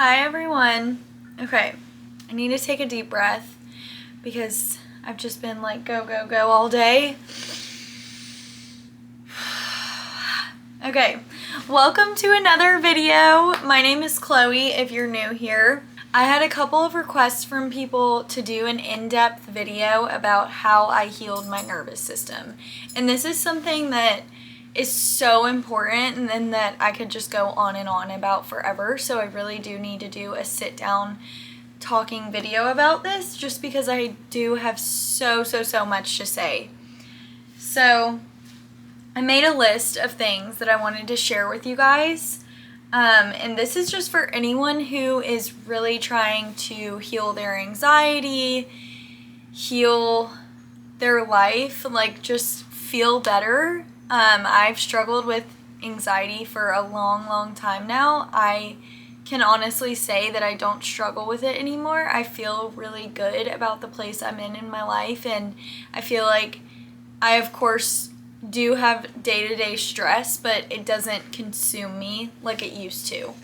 Hi everyone. Okay, I need to take a deep breath because I've just been like go, go, go all day. Okay, welcome to another video. My name is Chloe if you're new here. I had a couple of requests from people to do an in-depth video about how I healed my nervous system. And this is something that is so important and then that I could just go on and on about forever. So I really do need to do a sit down talking video about this just because I do have so much to say. So I made a list of things that I wanted to share with you guys. And this is just for anyone who is really trying to heal their anxiety, heal their life, like just feel better. I've struggled with anxiety for a long time now. I can honestly say that I don't struggle with it anymore. I feel really good about the place I'm in my life, and I feel like I, of course, do have day-to-day stress, but it doesn't consume me like it used to.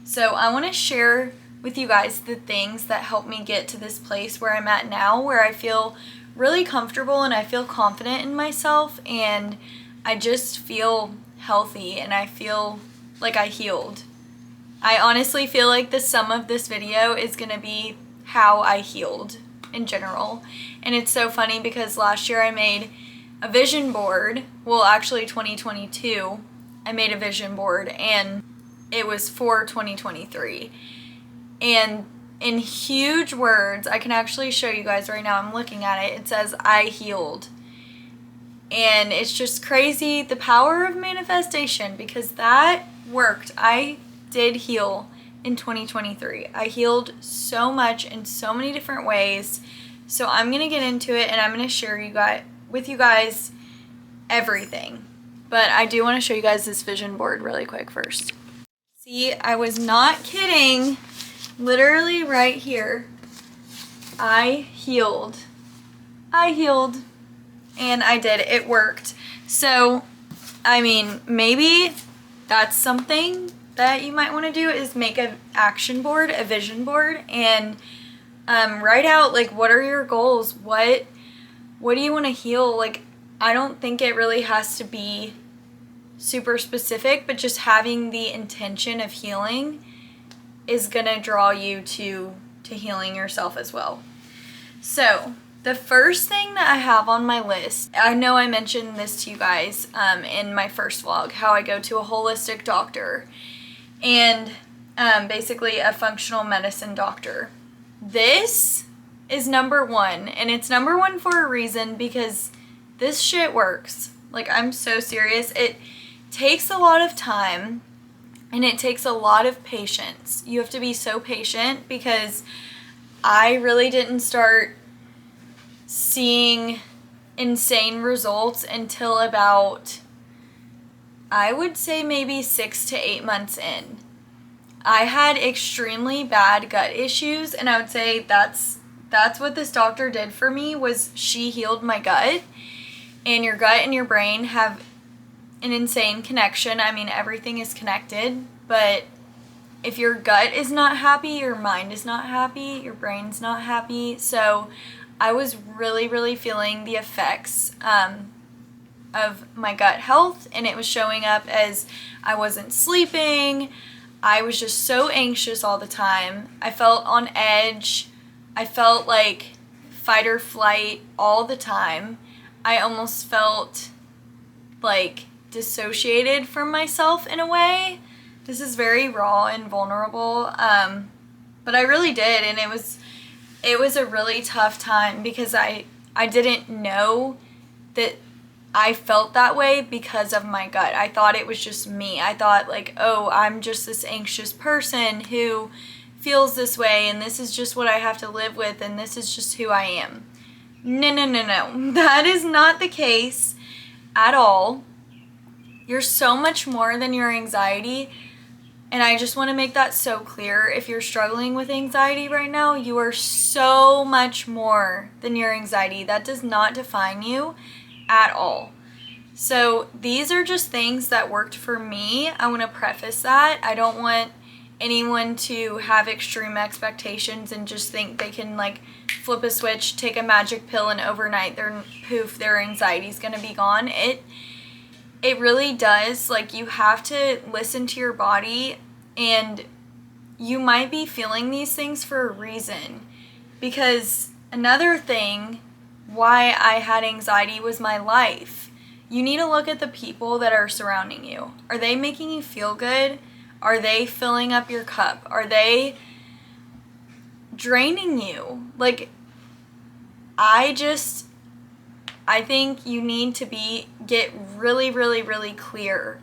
So I want to share with you guys the things that help me get to this place where I'm at now, where I feel really comfortable and I feel confident in myself, and I just feel healthy and I feel like I healed. I honestly feel like the sum of this video is going to be how I healed in general. And it's so funny because last year I made a vision board. Well, actually 2022 I made a vision board, and it was for 2023. And in huge words, I can actually show you guys right now, I'm looking at it, it says I healed. And it's just crazy, the power of manifestation, because that worked. I did heal in 2023. I healed so much in so many different ways. So I'm going to get into it and I'm going to share with you guys everything. But I do want to show you guys this vision board really quick first. See, I was not kidding. Literally right here, I healed. And I did. It worked. So, I mean, maybe that's something that you might want to do, is make an action board, a vision board, and write out, like, what are your goals? What do you want to heal? Like, I don't think it really has to be super specific, but just having the intention of healing is going to draw you to healing yourself as well. So the first thing that I have on my list, I know I mentioned this to you guys in my first vlog, how I go to a holistic doctor and basically a functional medicine doctor. This is number one, and it's number one for a reason, because this shit works. Like, I'm so serious. It takes a lot of time and it takes a lot of patience. You have to be so patient, because I really didn't start seeing insane results until about, I would say, maybe 6 to 8 months in. I had extremely bad gut issues, and I would say that's what this doctor did for me, was she healed my gut. And your gut and your brain have an insane connection. I mean, everything is connected, but if your gut is not happy, your mind is not happy, your brain's not happy. So I was really feeling the effects of my gut health, and it was showing up as I wasn't sleeping. I was just so anxious all the time. I felt on edge. I felt like fight or flight all the time. I almost felt like dissociated from myself in a way. This is very raw and vulnerable, but I really did, and it was a really tough time, because I didn't know that I felt that way because of my gut. I thought it was just me. I thought, like, oh, I'm just this anxious person who feels this way, and this is just what I have to live with, and this is just who I am. No. That is not the case at all. You're so much more than your anxiety. And I just want to make that so clear. If you're struggling with anxiety right now, you are so much more than your anxiety. That does not define you at all. So these are just things that worked for me. I want to preface that. I don't want anyone to have extreme expectations and just think they can like flip a switch, take a magic pill, and overnight their anxiety's gonna be gone. It really does. Like, you have to listen to your body, and you might be feeling these things for a reason. Because another thing why I had anxiety was my life. You need to look at the people that are surrounding you. Are they making you feel good? Are they filling up your cup? Are they draining you? Like, I think you need to get really, really, really clear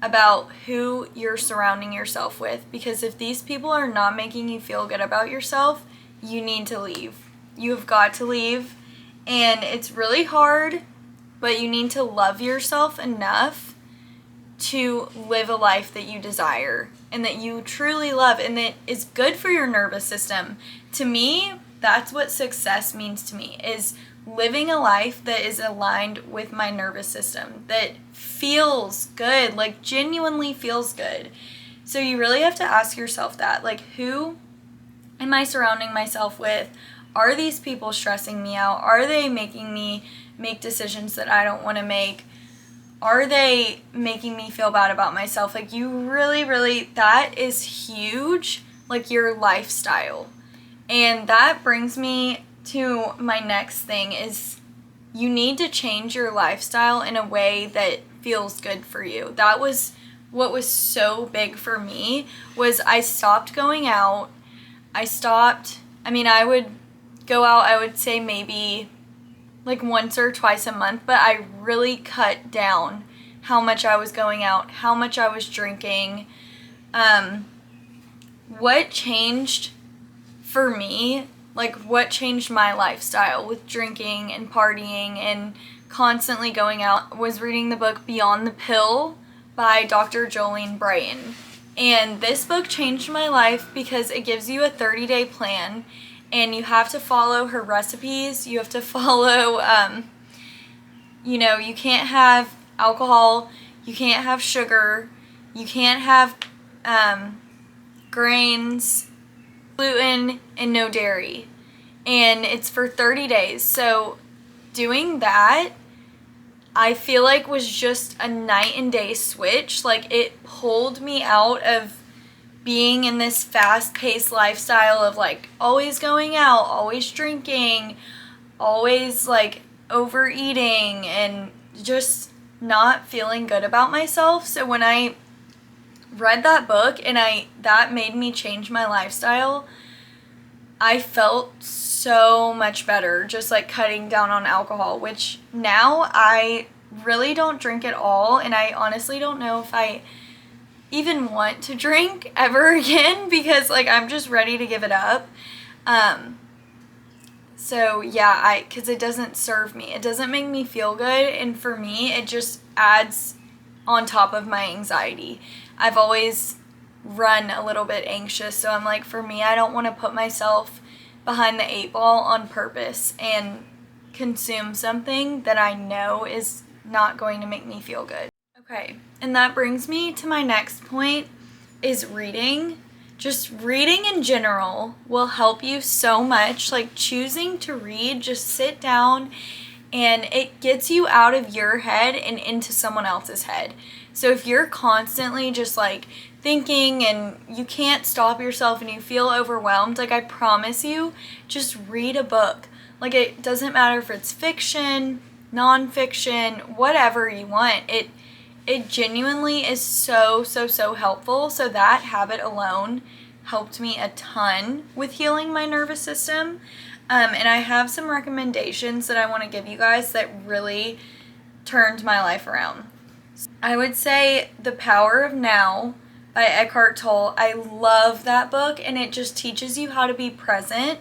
about who you're surrounding yourself with. Because if these people are not making you feel good about yourself, you need to leave. You have got to leave. And it's really hard, but you need to love yourself enough to live a life that you desire and that you truly love and that is good for your nervous system. To me, that's what success means to me, is living a life that is aligned with my nervous system, that feels good, like genuinely feels good. So you really have to ask yourself that, like, who am I surrounding myself with? Are these people stressing me out? Are they making me make decisions that I don't want to make? Are they making me feel bad about myself? Like, you really, really, that is huge, like your lifestyle. And that brings me to my next thing, is you need to change your lifestyle in a way that feels good for you. That was what was so big for me, was I stopped going out. I would go out, I would say maybe like once or twice a month, but I really cut down how much I was going out, how much I was drinking. What changed for me, like what changed my lifestyle with drinking and partying and constantly going out, was reading the book Beyond the Pill by Dr. Jolene Brighten. And this book changed my life because it gives you a 30-day plan, and you have to follow her recipes. You have to follow, you can't have alcohol, you can't have sugar, you can't have grains, gluten, and no dairy. And it's for 30 days. So doing that, I feel like was just a night and day switch. Like, it pulled me out of being in this fast-paced lifestyle of like always going out, always drinking, always like overeating, and just not feeling good about myself. So when I read that book and that made me change my lifestyle, I felt so much better just like cutting down on alcohol, which now I really don't drink at all, and I honestly don't know if I even want to drink ever again, because like I'm just ready to give it up. So yeah, because it doesn't serve me. It doesn't make me feel good, and for me, it just adds on top of my anxiety. I've always run a little bit anxious, so I'm like, for me, I don't want to put myself behind the 8 ball on purpose and consume something that I know is not going to make me feel good. Okay, and that brings me to my next point, is reading. Just reading in general will help you so much. Like, choosing to read, just sit down, and it gets you out of your head and into someone else's head. So if you're constantly just like thinking and you can't stop yourself and you feel overwhelmed, like, I promise you, just read a book. Like, it doesn't matter if it's fiction, nonfiction, whatever you want. It genuinely is so, so, so helpful. So that habit alone helped me a ton with healing my nervous system. And I have some recommendations that I want to give you guys that really turned my life around. I would say The Power of Now by Eckhart Tolle. I love that book, and it just teaches you how to be present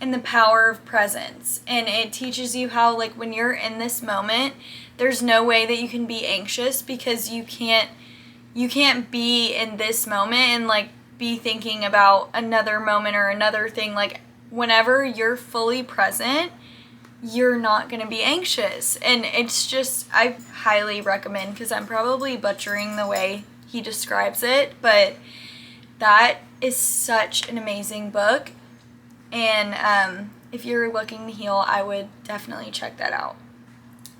and the power of presence. And it teaches you how, like, when you're in this moment, there's no way that you can be anxious, because you can't be in this moment and like be thinking about another moment or another thing. Like, whenever you're fully present, you're not going to be anxious. And it's just, I highly recommend, because I'm probably butchering the way he describes it, but that is such an amazing book. And if you're looking to heal, I would definitely check that out.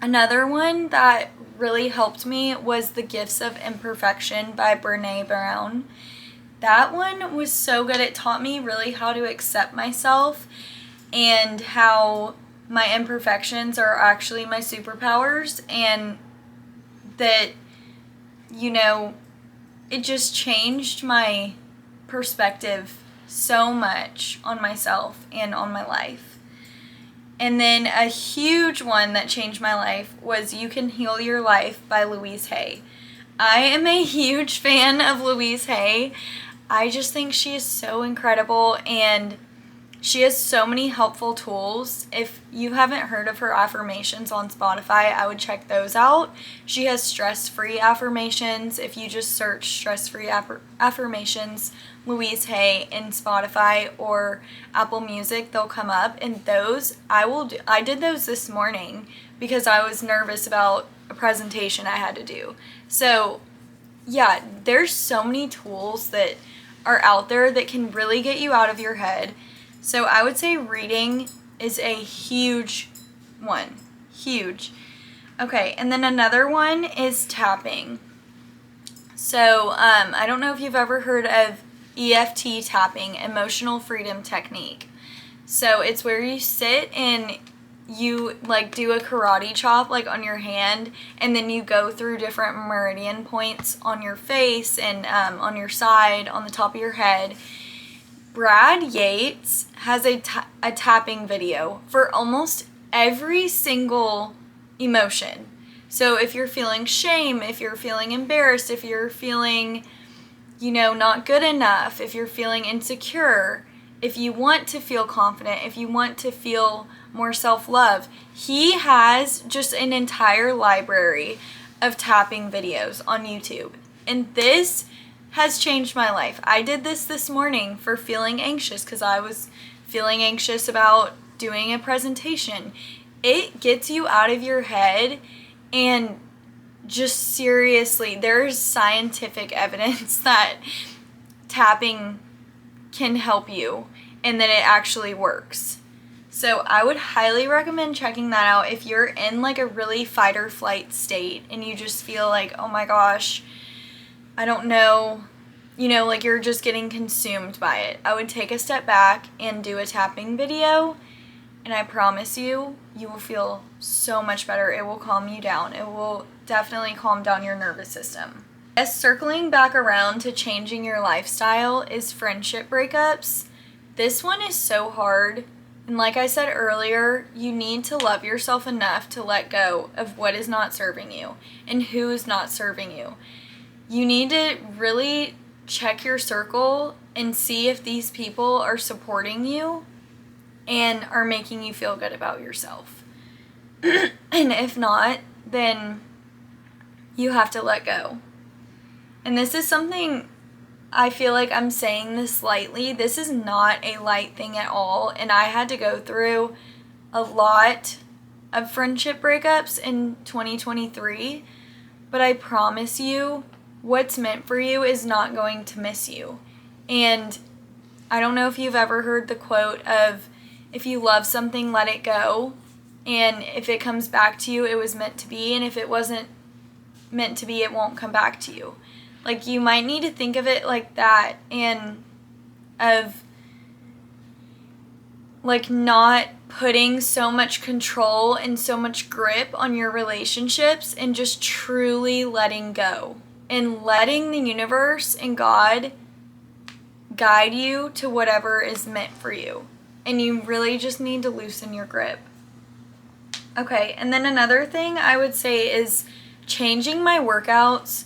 Another one that really helped me was The Gifts of Imperfection by Brené Brown. That one was so good. It taught me really how to accept myself and how my imperfections are actually my superpowers, and that, you know, it just changed my perspective so much on myself and on my life. And then a huge one that changed my life was You Can Heal Your Life by Louise Hay. I am a huge fan of Louise Hay. I just think she is so incredible, and she has so many helpful tools. If you haven't heard of her affirmations on Spotify, I would check those out. She has stress-free affirmations. If you just search stress-free affirmations, Louise Hay in Spotify or Apple Music, they'll come up. And those, I did those this morning because I was nervous about a presentation I had to do. So, yeah, there's so many tools that are out there that can really get you out of your head. So I would say reading is a huge one. Huge. Okay, and then another one is tapping. So I don't know if you've ever heard of EFT tapping, Emotional Freedom Technique. So it's where you sit and you like do a karate chop like on your hand, and then you go through different meridian points on your face and on your side, on the top of your head. Brad Yates has a tapping video for almost every single emotion. So if you're feeling shame, if you're feeling embarrassed, if you're feeling, not good enough, if you're feeling insecure, if you want to feel confident, if you want to feel more self-love, he has just an entire library of tapping videos on YouTube. And this has changed my life. I did this morning for feeling anxious because I was feeling anxious about doing a presentation. It gets you out of your head, and just seriously, there's scientific evidence that tapping can help you and that it actually works. So I would highly recommend checking that out if you're in like a really fight or flight state and you just feel like, oh my gosh, I don't know, like you're just getting consumed by it. I would take a step back and do a tapping video, and I promise you, you will feel so much better. It will calm you down. It will definitely calm down your nervous system. As circling back around to changing your lifestyle is friendship breakups. This one is so hard. And like I said earlier, you need to love yourself enough to let go of what is not serving you and who is not serving you. You need to really check your circle and see if these people are supporting you and are making you feel good about yourself. And if not, then you have to let go. And this is something I feel like I'm saying this lightly. This is not a light thing at all. And I had to go through a lot of friendship breakups in 2023. But I promise you, what's meant for you is not going to miss you. And I don't know if you've ever heard the quote of, if you love something, let it go. And if it comes back to you, it was meant to be. And if it wasn't meant to be, it won't come back to you. Like, you might need to think of it like that, and of like not putting so much control and so much grip on your relationships, and just truly letting go and letting the universe and God guide you to whatever is meant for you. And you really just need to loosen your grip. Okay, and then another thing I would say is changing my workouts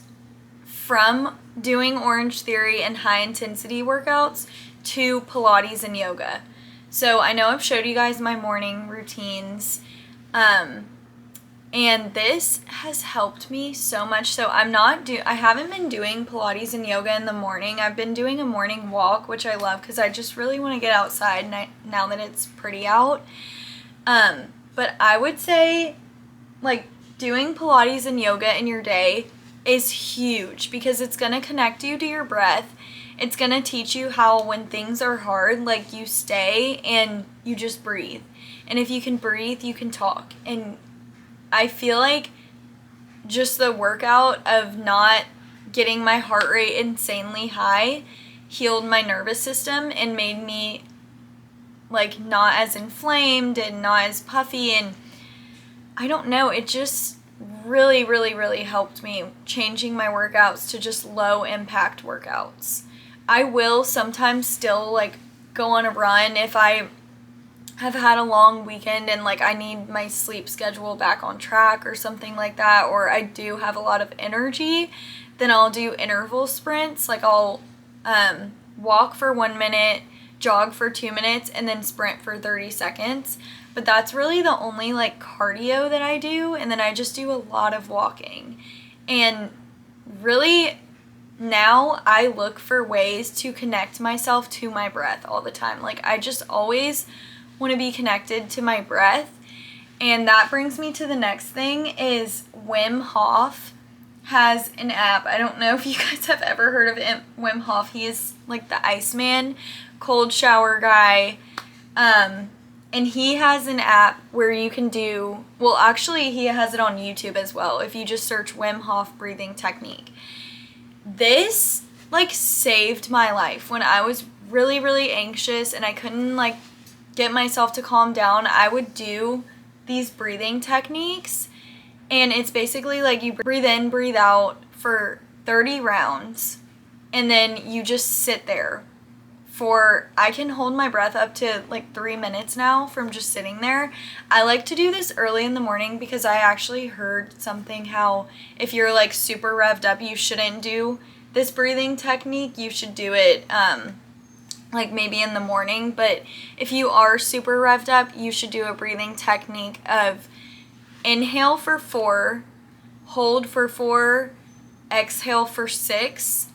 from doing Orange Theory and high intensity workouts to Pilates and yoga. So I know I've showed you guys my morning routines, and this has helped me so much. So I haven't been doing Pilates and yoga in the morning. I've been doing a morning walk, which I love because I just really want to get outside now that it's pretty out. But I would say like doing Pilates and yoga in your day is huge because it's going to connect you to your breath. It's gonna teach you how when things are hard, like you stay and you just breathe. And if you can breathe, you can talk. And I feel like just the workout of not getting my heart rate insanely high healed my nervous system and made me like not as inflamed and not as puffy, and I don't know, it just really, really, really helped me changing my workouts to just low impact workouts. I will sometimes still like go on a run if I have had a long weekend and like I need my sleep schedule back on track or something like that, or I do have a lot of energy, then I'll do interval sprints. Like I'll walk for 1 minute, jog for 2 minutes, and then sprint for 30 seconds. But that's really the only like cardio that I do, and then I just do a lot of walking. And really now I look for ways to connect myself to my breath all the time. Like I just always want to be connected to my breath. And that brings me to the next thing is Wim Hof has an app. I don't know if you guys have ever heard of Wim Hof. He is like the Iceman, cold shower guy. And he has an app where you can do, well, actually he has it on YouTube as well. If you just search Wim Hof breathing technique. This like saved my life when I was really, really anxious and I couldn't like get myself to calm down. I would do these breathing techniques, and it's basically like you breathe in, breathe out for 30 rounds, and then you just sit there for, I can hold my breath up to like 3 minutes now from just sitting there. I like to do this early in the morning because I actually heard something how if you're like super revved up, you shouldn't do this breathing technique. You should do it like maybe in the morning. But if you are super revved up, you should do a breathing technique of inhale for 4, hold for 4, exhale for 6,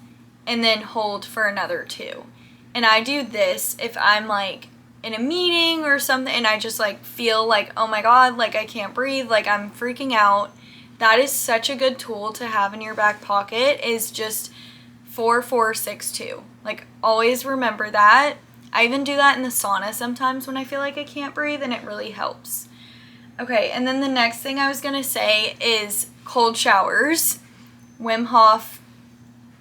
and then hold for another 2. And I do this if I'm like in a meeting or something and I just like feel like, oh my God, like I can't breathe, like I'm freaking out. That is such a good tool to have in your back pocket, is just 4, 4, 6, 2. Like always remember that. I even do that in the sauna sometimes when I feel like I can't breathe, and it really helps. Okay, and then the next thing I was gonna say is cold showers. Wim Hof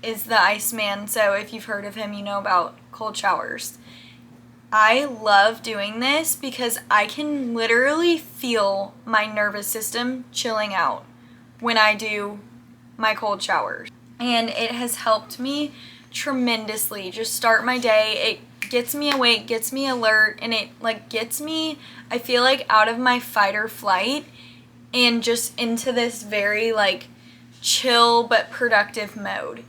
is the Iceman, so if you've heard of him, you know about cold showers. I love doing this because I can literally feel my nervous system chilling out when I do my cold showers. And it has helped me tremendously just start my day. It gets me awake, gets me alert, and it like gets me, I feel like, out of my fight or flight and just into this very like chill but productive mode.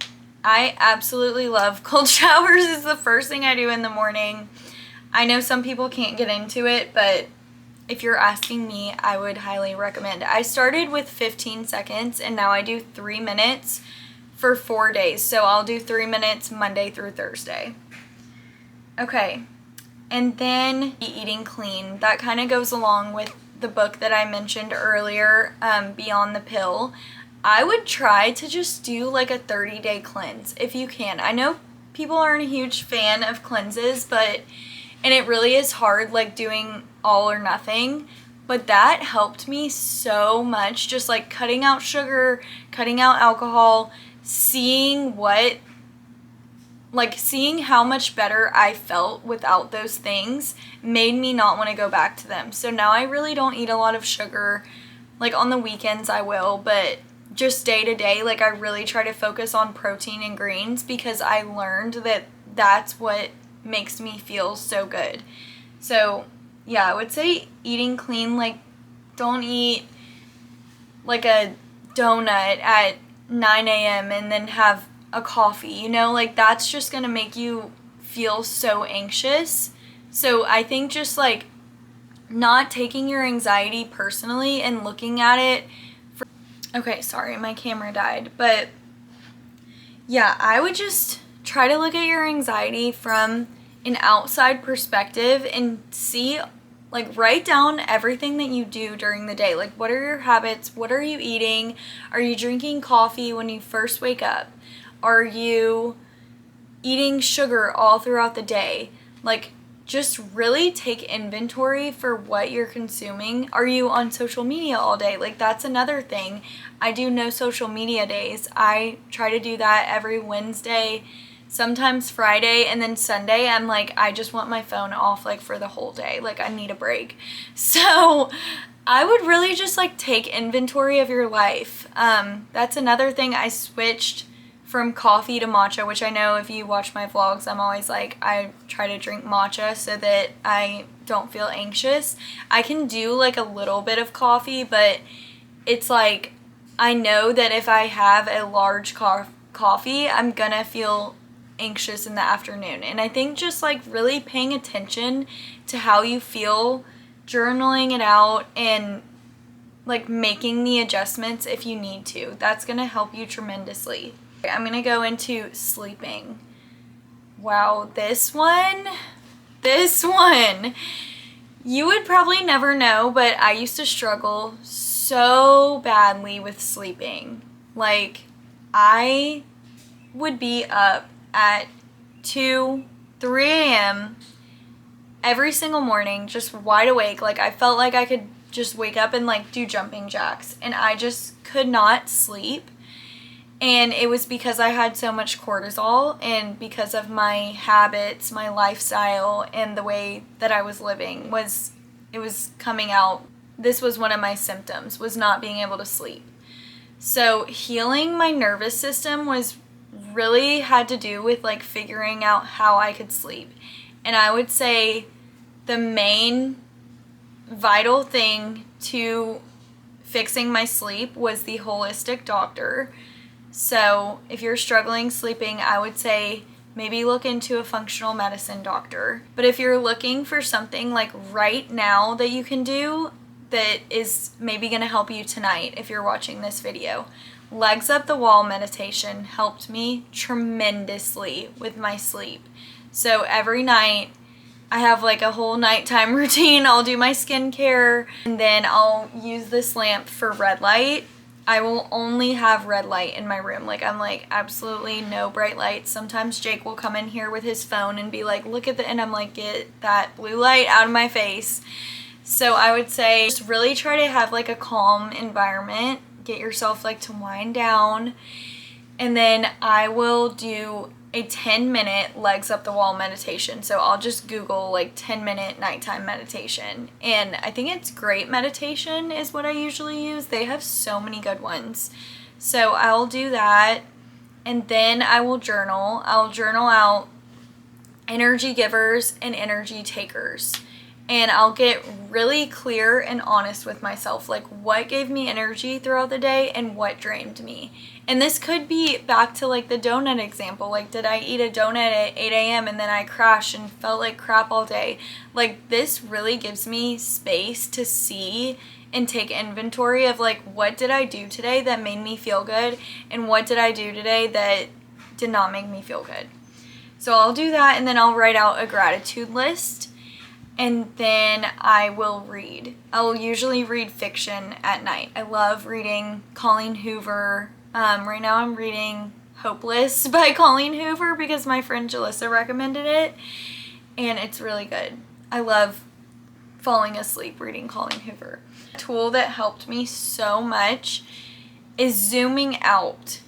I absolutely love cold showers. It's the first thing I do in the morning. I know some people can't get into it, but if you're asking me, I would highly recommend. I started with 15 seconds and now I do 3 minutes for 4 days. So I'll do 3 minutes Monday through Thursday. Okay, and then eating clean. That kind of goes along with the book that I mentioned earlier, Beyond the Pill. I would try to just do like a 30-day cleanse if you can. I know people aren't a huge fan of cleanses, and it really is hard like doing all or nothing, but that helped me so much, just like cutting out sugar, cutting out alcohol, seeing how much better I felt without those things made me not want to go back to them. So now I really don't eat a lot of sugar. Like on the weekends I will, but just day to day, like I really try to focus on protein and greens because I learned that that's what makes me feel so good. So yeah, I would say eating clean, like don't eat like a donut at 9 a.m. and then have a coffee, you know, like that's just gonna make you feel so anxious. So I think just like not taking your anxiety personally and looking at it okay, sorry, my camera died, but yeah, I would just try to look at your anxiety from an outside perspective and see, like, write down everything that you do during the day. Like, what are your habits? What are you eating? Are you drinking coffee when you first wake up? Are you eating sugar all throughout the day. Like, just really take inventory for what you're consuming. Are you on social media all day? Like, that's another thing. I do no social media days. I try to do that every Wednesday, sometimes Friday, and then Sunday I'm like, I just want my phone off, like, for the whole day. Like, I need a break. So I would really just, like, take inventory of your life. That's another thing. I switched from coffee to matcha, which I know if you watch my vlogs, I'm always like, I try to drink matcha so that I don't feel anxious. I can do like a little bit of coffee, but it's like, I know that if I have a large coffee, I'm gonna feel anxious in the afternoon. And I think just like really paying attention to how you feel, journaling it out, and like making the adjustments if you need to, that's gonna help you tremendously. I'm gonna go into sleeping. Wow, this one, you would probably never know, but I used to struggle so badly with sleeping. Like, I would be up at 2, 3 a.m. every single morning, just wide awake. Like, I felt like I could just wake up and like do jumping jacks, and I just could not sleep. And it was because I had so much cortisol, and because of my habits, my lifestyle, and the way that I was living it was coming out. This was one of my symptoms, was not being able to sleep. So healing my nervous system was really had to do with like figuring out how I could sleep. And I would say the main vital thing to fixing my sleep was the holistic doctor. So if you're struggling sleeping, I would say maybe look into a functional medicine doctor. But if you're looking for something like right now that you can do that is maybe going to help you tonight if you're watching this video, legs up the wall meditation helped me tremendously with my sleep. So every night I have like a whole nighttime routine. I'll do my skincare, and then I'll use this lamp for red light. I will only have red light in my room. Like, I'm like, absolutely no bright lights. Sometimes Jake will come in here with his phone and be like, look at and I'm like, get that blue light out of my face. So I would say just really try to have like a calm environment. Get yourself like to wind down. And then I will do a 10-minute legs up the wall meditation. So I'll just Google like 10-minute nighttime meditation. And I think it's Great Meditation is what I usually use. They have so many good ones. So I'll do that. And then I will journal. I'll journal out energy givers and energy takers. And I'll get really clear and honest with myself, like what gave me energy throughout the day and what drained me. And this could be back to like the donut example. Like, did I eat a donut at 8 a.m. and then I crashed and felt like crap all day? Like, this really gives me space to see and take inventory of like, what did I do today that made me feel good, and what did I do today that did not make me feel good. So I'll do that, and then I'll write out a gratitude list. And then I will read. I will usually read fiction at night. I love reading Colleen Hoover. Right now I'm reading Hopeless by Colleen Hoover because my friend Jalissa recommended it, and it's really good. I love falling asleep reading Colleen Hoover. A tool that helped me so much is zooming out.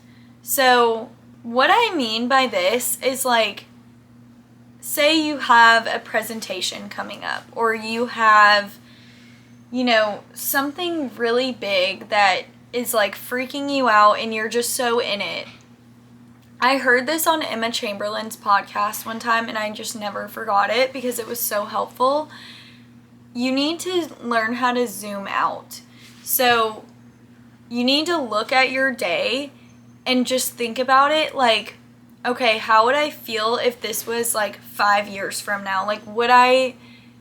So what I mean by this is like, say you have a presentation coming up, or you have, something really big that is like freaking you out and you're just so in it. I heard this on Emma Chamberlain's podcast one time, and I just never forgot it because it was so helpful. You need to learn how to zoom out. So you need to look at your day and just think about it like, okay, how would I feel if this was like 5 years from now? Like,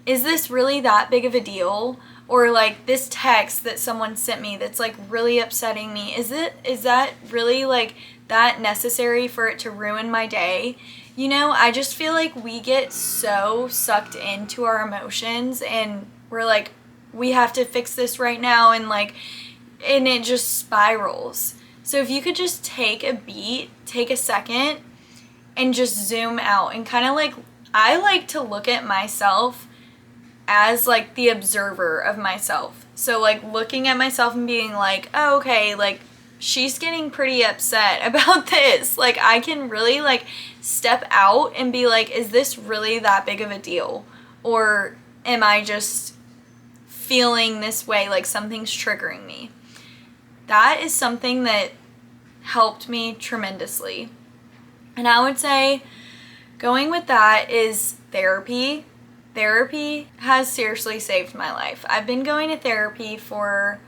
is this really that big of a deal? Or like this text that someone sent me that's like really upsetting me, is that really like that necessary for it to ruin my day? I just feel like we get so sucked into our emotions, and we're like, we have to fix this right now, and it just spirals. So if you could just take a beat, take a second, and just zoom out and kind of like, I like to look at myself as like the observer of myself. So like looking at myself and being like, oh, okay, like she's getting pretty upset about this. Like I can really like step out and be like, is this really that big of a deal? Or am I just feeling this way, like something's triggering me? That is something that helped me tremendously. And I would say going with that is therapy. Therapy has seriously saved my life. I've been going to therapy for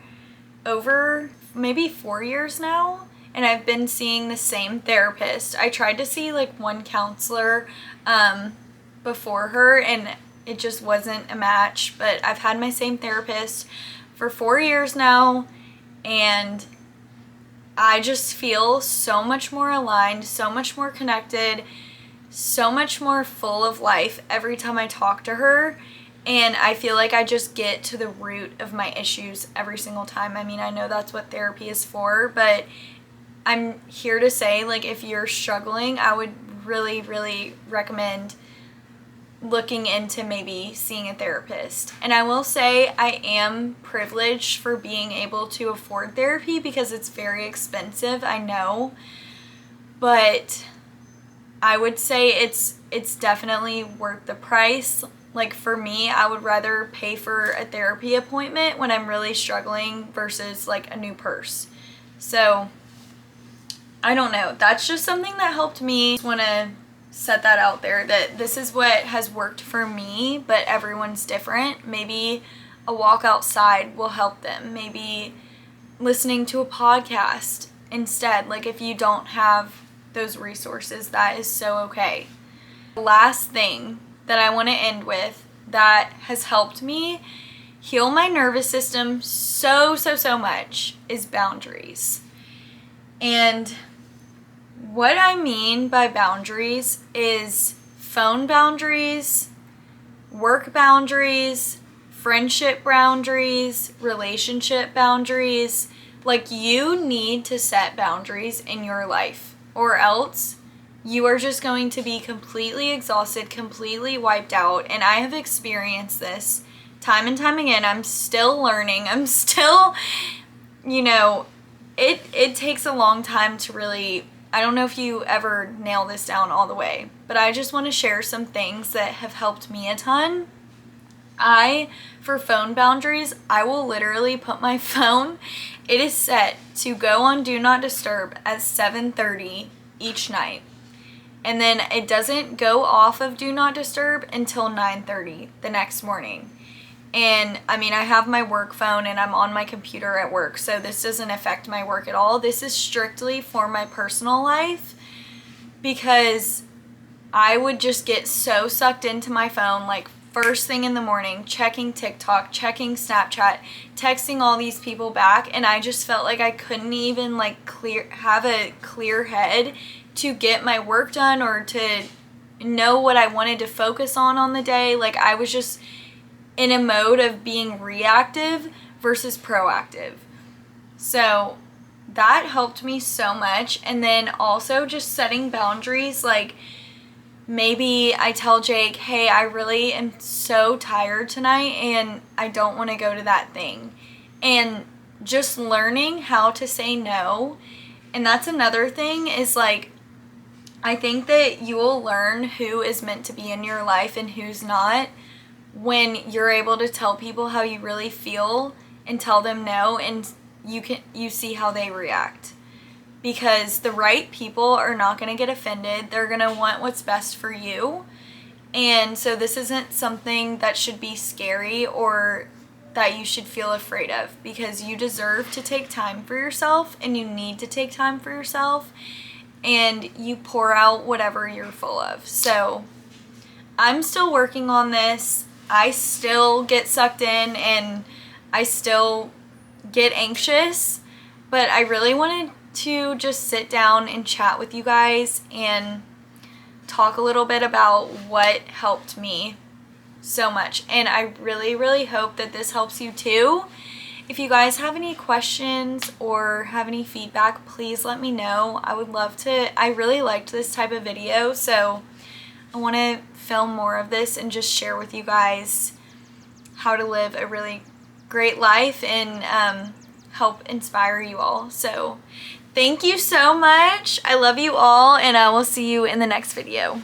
over maybe 4 years now, and I've been seeing the same therapist. I tried to see like one counselor before her, and it just wasn't a match, but I've had my same therapist for 4 years now, and I just feel so much more aligned, so much more connected, so much more full of life every time I talk to her. And I feel like I just get to the root of my issues every single time. I mean, I know that's what therapy is for, but I'm here to say, like, if you're struggling, I would really, really recommend looking into maybe seeing a therapist. And I will say I am privileged for being able to afford therapy because it's very expensive, I know. But I would say it's definitely worth the price. Like for me, I would rather pay for a therapy appointment when I'm really struggling versus like a new purse. So I don't know. That's just something that helped me. I just want to set that out there that this is what has worked for me, but everyone's different. Maybe a walk outside will help them. Maybe listening to a podcast instead. Like if you don't have those resources, that is so okay. Last thing that I want to end with that has helped me heal my nervous system so much is boundaries. And what I mean by boundaries is phone boundaries, work boundaries, friendship boundaries, relationship boundaries. Like you need to set boundaries in your life, or else you are just going to be completely exhausted, completely wiped out. And I have experienced this time and time again. I'm still learning. I'm still, it takes a long time to really, I don't know if you ever nail this down all the way, but I just want to share some things that have helped me a ton. For phone boundaries, I will literally put my phone, it is set to go on Do Not Disturb at 7:30 each night. And then it doesn't go off of Do Not Disturb until 9:30 the next morning. And I mean, I have my work phone and I'm on my computer at work, so this doesn't affect my work at all. This is strictly for my personal life because I would just get so sucked into my phone, like first thing in the morning, checking TikTok, checking Snapchat, texting all these people back, and I just felt like I couldn't even like have a clear head to get my work done or to know what I wanted to focus on the day. Like I was just in a mode of being reactive versus proactive. So that helped me so much. And then also just setting boundaries, like maybe I tell Jake, hey, I really am so tired tonight and I don't want to go to that thing. And just learning how to say no. And that's another thing is like, I think that you will learn who is meant to be in your life and who's not when you're able to tell people how you really feel and tell them no, and you see how they react. Because the right people are not going to get offended. They're going to want what's best for you. And so this isn't something that should be scary or that you should feel afraid of, because you deserve to take time for yourself and you need to take time for yourself. And you pour out whatever you're full of. So I'm still working on this. I still get sucked in and I still get anxious. But I really wanted to just sit down and chat with you guys and talk a little bit about what helped me so much. And I really, really hope that this helps you too. If you guys have any questions or have any feedback, please let me know. I would love to. I really liked this type of video, so I want to film more of this and just share with you guys how to live a really great life and help inspire you all. So thank you so much. I love you all, and I will see you in the next video.